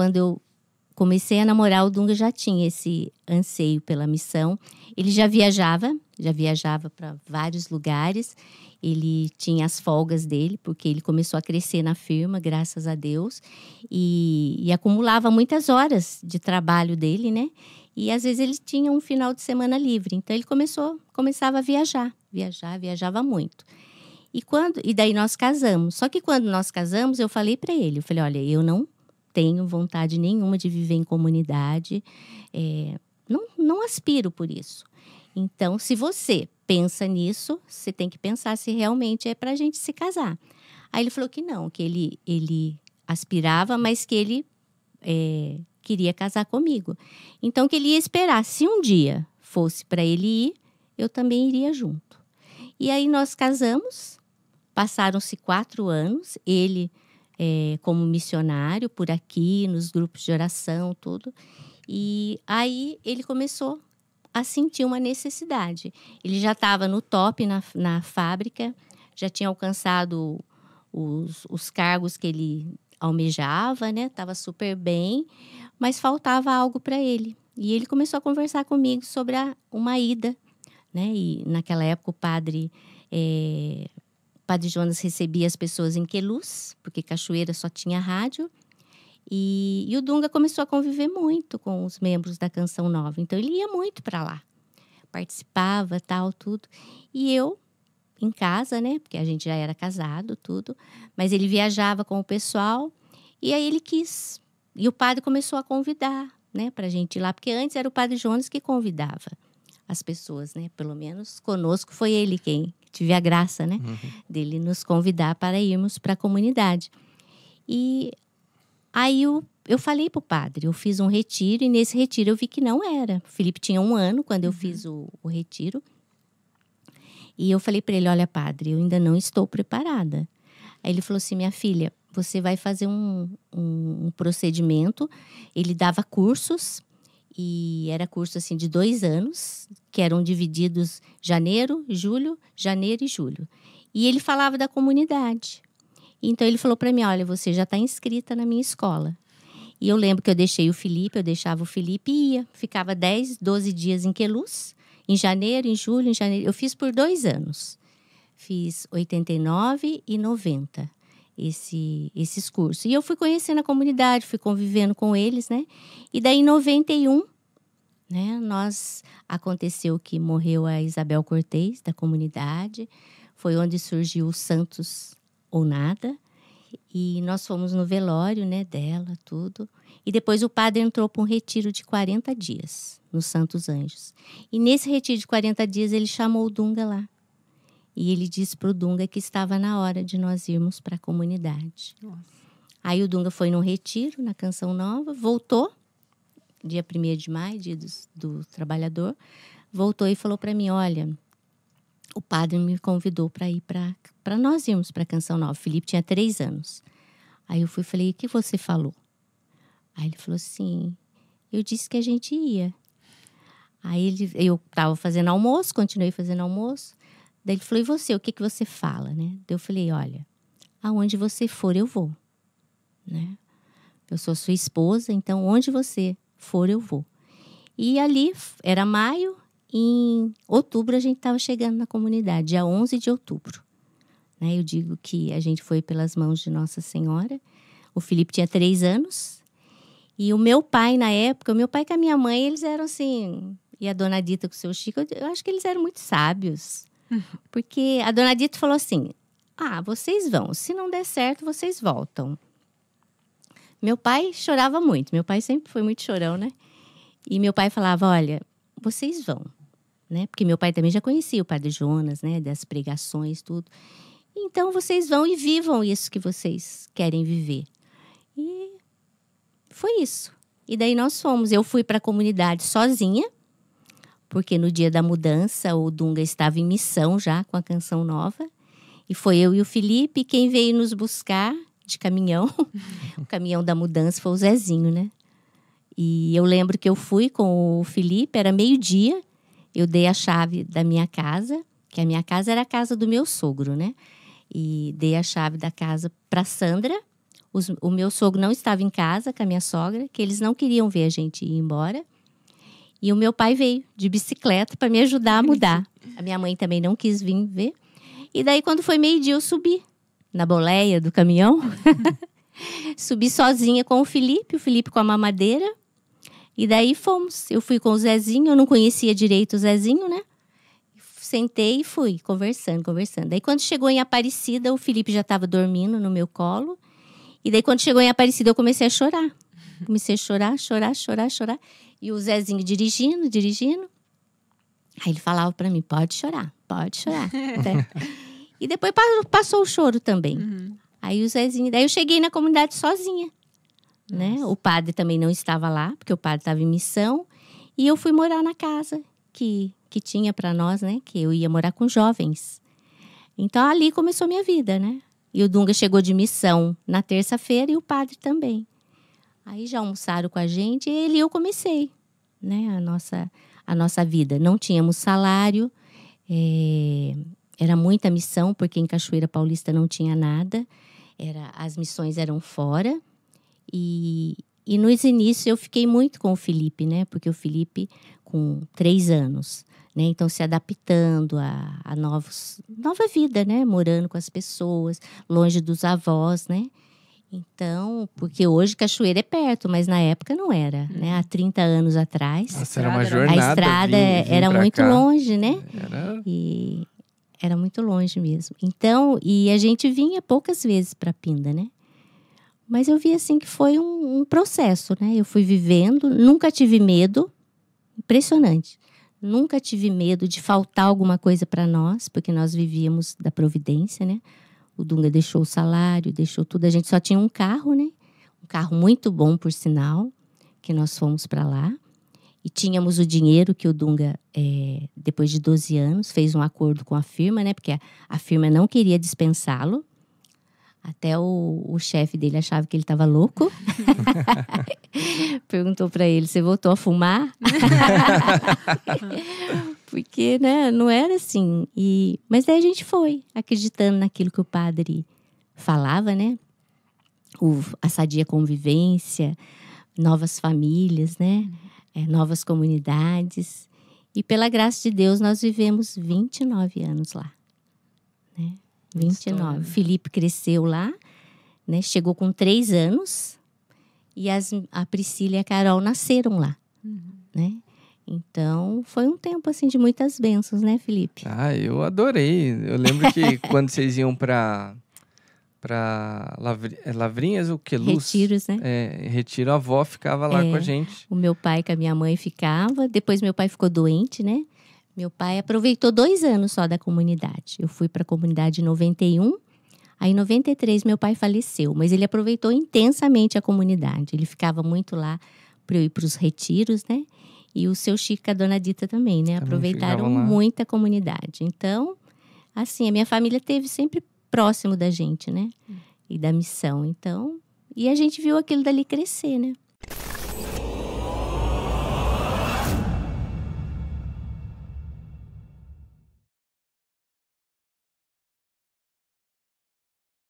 quando eu comecei a namorar, o Dunga já tinha esse anseio pela missão. Ele já viajava para vários lugares. Ele tinha as folgas dele, porque ele começou a crescer na firma, graças a Deus. E acumulava muitas horas de trabalho dele, né? E às vezes ele tinha um final de semana livre. Então ele começava a viajava muito. E daí nós casamos. Só que quando nós casamos, eu falei para ele, olha, eu não tenho vontade nenhuma de viver em comunidade, não aspiro por isso. Então, se você pensa nisso, você tem que pensar se realmente é para a gente se casar. Aí ele falou que não, que ele aspirava, mas que ele queria casar comigo. Então, que ele ia esperar. Se um dia fosse para ele ir, eu também iria junto. E aí nós casamos, passaram-se 4 anos, ele como missionário por aqui, nos grupos de oração, tudo. E aí ele começou a sentir uma necessidade. Ele já estava no top na fábrica, já tinha alcançado os cargos que ele almejava, né? Estava super bem, mas faltava algo para ele. E ele começou a conversar comigo sobre uma ida, né? E naquela época o Padre Jonas recebia as pessoas em Queluz, porque Cachoeira só tinha rádio. E o Dunga começou a conviver muito com os membros da Canção Nova. Então, ele ia muito para lá. Participava, tal, tudo. E eu, em casa, né? Porque a gente já era casado, tudo. Mas ele viajava com o pessoal. E aí ele quis. E o padre começou a convidar, né? Para a gente ir lá. Porque antes era o Padre Jonas que convidava as pessoas, né? Pelo menos conosco foi ele quem tive a graça, né? Dele nos convidar para irmos para a comunidade. E aí eu falei pro padre, eu fiz um retiro e nesse retiro eu vi que não era. O Felipe tinha 1 ano quando eu fiz o retiro. E eu falei para ele, olha padre, eu ainda não estou preparada. Aí ele falou assim, minha filha, você vai fazer um procedimento. Ele dava cursos e era curso assim de 2 anos, que eram divididos janeiro e julho. E ele falava da comunidade. Então, ele falou para mim, olha, você já está inscrita na minha escola. E eu lembro que eu deixava o Felipe e ia. Ficava 10, 12 dias em Queluz, em janeiro, em julho, Eu fiz por 2 anos. Fiz 89 e 90, esses cursos. E eu fui conhecendo a comunidade, fui convivendo com eles, né? E daí, em 91, né, aconteceu que morreu a Isabel Cortez, da comunidade. Foi onde surgiu o Santos ou Nada, e nós fomos no velório, né, dela, tudo. E depois o padre entrou para um retiro de 40 dias, nos Santos Anjos. E nesse retiro de 40 dias, ele chamou o Dunga lá. E ele disse para o Dunga que estava na hora de nós irmos para a comunidade. Nossa. Aí o Dunga foi num retiro, na Canção Nova, voltou, dia 1º de maio, dia do trabalhador, voltou e falou para mim, olha, o padre me convidou para ir para nós irmos para a Canção Nova. O Felipe tinha 3 anos. Aí eu fui e falei, o que você falou? Aí ele falou assim, eu disse que a gente ia. Aí eu estava fazendo almoço, continuei fazendo almoço. Daí ele falou, e você, o que você fala, né? Daí eu falei, olha, aonde você for eu vou, né? Eu sou sua esposa, então onde você for eu vou. E ali, era maio, em outubro a gente estava chegando na comunidade, dia 11 de outubro. Né? Eu digo que a gente foi pelas mãos de Nossa Senhora. O Felipe tinha 3 anos. E o meu pai, na época, o meu pai com a minha mãe, eles eram assim... E a Dona Dita com o seu Chico, eu acho que eles eram muito sábios. Porque a Dona Dita falou assim, vocês vão, se não der certo, vocês voltam. Meu pai chorava muito, meu pai sempre foi muito chorão, né? E meu pai falava, olha, vocês vão. Né? Porque meu pai também já conhecia o Padre Jonas, né? Das pregações, tudo. Então, vocês vão e vivam isso que vocês querem viver. E foi isso. E daí nós fomos. Eu fui para a comunidade sozinha, porque no dia da mudança o Dunga estava em missão já com a Canção Nova. E foi eu e o Felipe. Quem veio nos buscar de caminhão, o caminhão da mudança foi o Zezinho, né? E eu lembro que eu fui com o Felipe, era 12:00. Eu dei a chave da minha casa, que a minha casa era a casa do meu sogro, né? E dei a chave da casa para Sandra. O meu sogro não estava em casa com a minha sogra, que eles não queriam ver a gente ir embora. E o meu pai veio de bicicleta para me ajudar a mudar. A minha mãe também não quis vir ver. E daí, quando foi meio-dia, eu subi na boleia do caminhão. Subi sozinha com o Felipe com a mamadeira. E daí fomos. Eu fui com o Zezinho, eu não conhecia direito o Zezinho, né? Sentei e fui, conversando. Daí, quando chegou em Aparecida, o Felipe já estava dormindo no meu colo. E daí, quando chegou em Aparecida, eu comecei a chorar. Comecei a chorar. E o Zezinho dirigindo. Aí ele falava para mim, pode chorar. E depois passou o choro também. Aí o Zezinho... Daí eu cheguei na comunidade sozinha, né? O padre também não estava lá, porque o padre estava em missão. E eu fui morar na casa que tinha para nós, né? Que eu ia morar com jovens. Então, ali começou a minha vida, né? E o Dunga chegou de missão na terça-feira e o padre também. Aí já almoçaram com a gente e eu comecei, né? A nossa vida. Não tínhamos salário, era muita missão, porque em Cachoeira Paulista não tinha nada. As missões eram fora. E nos inícios eu fiquei muito com o Felipe, né? Porque o Felipe com 3 anos, né? Então se adaptando a nova vida, né? Morando com as pessoas, longe dos avós, né? Então, porque hoje Cachoeira é perto, mas na época não era, né? Há 30 anos atrás. Nossa, era uma jornada. A estrada era muito cá. longe, né? E era muito longe mesmo. Então, e a gente vinha poucas vezes para Pinda, né? Mas eu vi assim que foi um processo, né? Eu fui vivendo, nunca tive medo, impressionante. Nunca tive medo de faltar alguma coisa para nós, porque nós vivíamos da providência, né? O Dunga deixou o salário, deixou tudo. A gente só tinha um carro, né? Um carro muito bom, por sinal, que nós fomos para lá. E tínhamos o dinheiro que o Dunga, depois de 12 anos, fez um acordo com a firma, né? Porque a firma não queria dispensá-lo. Até o chefe dele achava que ele estava louco. Perguntou para ele, você voltou a fumar? Porque, né, não era assim. Mas daí a gente foi, acreditando naquilo que o padre falava, né? A sadia convivência, novas famílias, né? Novas comunidades. E pela graça de Deus, nós vivemos 29 anos lá, né? 29. O Felipe cresceu lá, né? Chegou com 3 anos. E a Priscila e a Carol nasceram lá, né? Então, foi um tempo, assim, de muitas bênçãos, né, Felipe? Ah, eu adorei. Eu lembro que quando vocês iam para Lavrinhas ou Queluz? Retiros, né? Retiro, a avó ficava lá com a gente. O meu pai com a minha mãe ficava. Depois, meu pai ficou doente, né? Meu pai aproveitou 2 anos só da comunidade. Eu fui para a comunidade em 91. Aí, em 93, meu pai faleceu. Mas ele aproveitou intensamente a comunidade. Ele ficava muito lá para eu ir para os retiros, né? E o seu Chico e a dona Dita também, né? Aproveitaram muito a comunidade. Então, assim, a minha família esteve sempre próximo da gente, né? E da missão. Então, e a gente viu aquilo dali crescer, né?